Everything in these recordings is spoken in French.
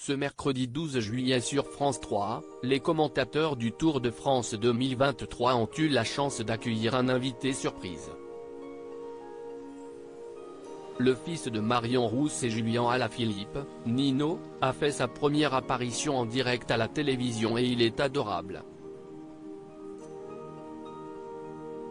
Ce mercredi 12 juillet sur France 3, les commentateurs du Tour de France 2023 ont eu la chance d'accueillir un invité surprise. Le fils de Marion Rousse et Julien Alaphilippe, Nino, a fait sa première apparition en direct à la télévision et il est adorable.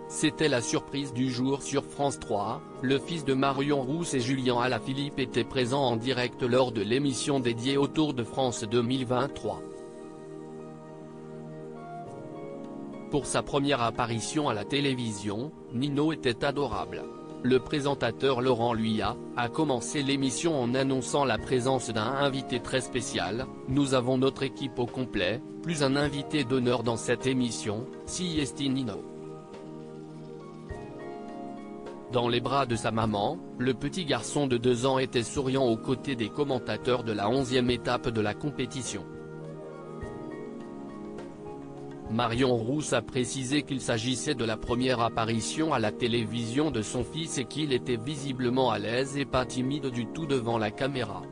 C'était la surprise du jour sur France 3, le fils de Marion Rousse et Julien Alaphilippe était présent en direct lors de l'émission dédiée au Tour de France 2023. Pour sa première apparition à la télévision, Nino était adorable. Le présentateur Laurent Luyat a commencé l'émission en annonçant la présence d'un invité très spécial. Nous avons notre équipe au complet, plus un invité d'honneur dans cette émission, si esti Nino. Dans les bras de sa maman, le petit garçon de 2 ans était souriant aux côtés des commentateurs de la 11e étape de la compétition. Marion Rousse a précisé qu'il s'agissait de la première apparition à la télévision de son fils et qu'il était visiblement à l'aise et pas timide du tout devant la caméra.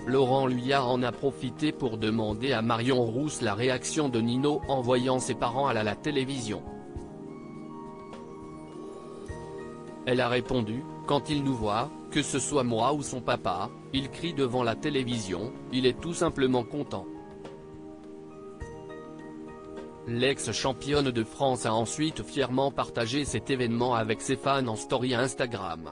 Laurent Luyat en a profité pour demander à Marion Rousse la réaction de Nino en voyant ses parents à la télévision. Elle a répondu, quand il nous voit, que ce soit moi ou son papa, il crie devant la télévision, il est tout simplement content. L'ex-championne de France a ensuite fièrement partagé cet événement avec ses fans en story Instagram.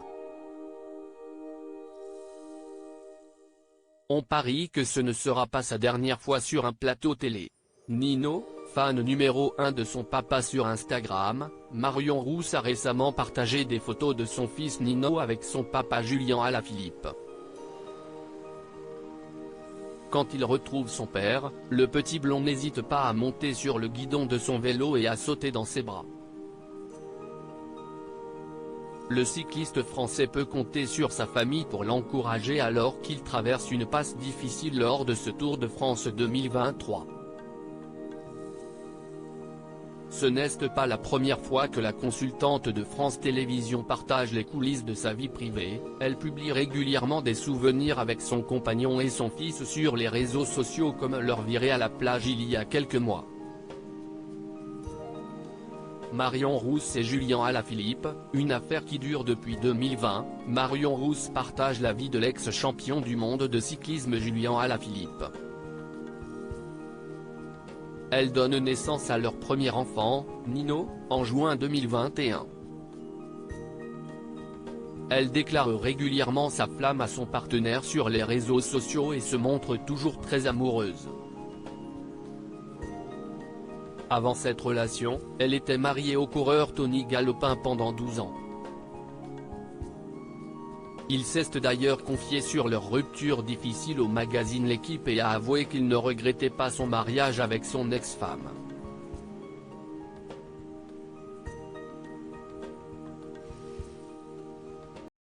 On parie que ce ne sera pas sa dernière fois sur un plateau télé. Nino, fan numéro 1 de son papa sur Instagram, Marion Rousse a récemment partagé des photos de son fils Nino avec son papa Julien Alaphilippe. Quand il retrouve son père, le petit blond n'hésite pas à monter sur le guidon de son vélo et à sauter dans ses bras. Le cycliste français peut compter sur sa famille pour l'encourager alors qu'il traverse une passe difficile lors de ce Tour de France 2023. Ce n'est pas la première fois que la consultante de France Télévisions partage les coulisses de sa vie privée, elle publie régulièrement des souvenirs avec son compagnon et son fils sur les réseaux sociaux comme leur virée à la plage il y a quelques mois. Marion Rousse et Julien Alaphilippe, une affaire qui dure depuis 2020, Marion Rousse partage la vie de l'ex-champion du monde de cyclisme Julien Alaphilippe. Elle donne naissance à leur premier enfant, Nino, en juin 2021. Elle déclare régulièrement sa flamme à son partenaire sur les réseaux sociaux et se montre toujours très amoureuse. Avant cette relation, elle était mariée au coureur Tony Galopin pendant 12 ans. Il s'est d'ailleurs confié sur leur rupture difficile au magazine L'Équipe et a avoué qu'il ne regrettait pas son mariage avec son ex-femme.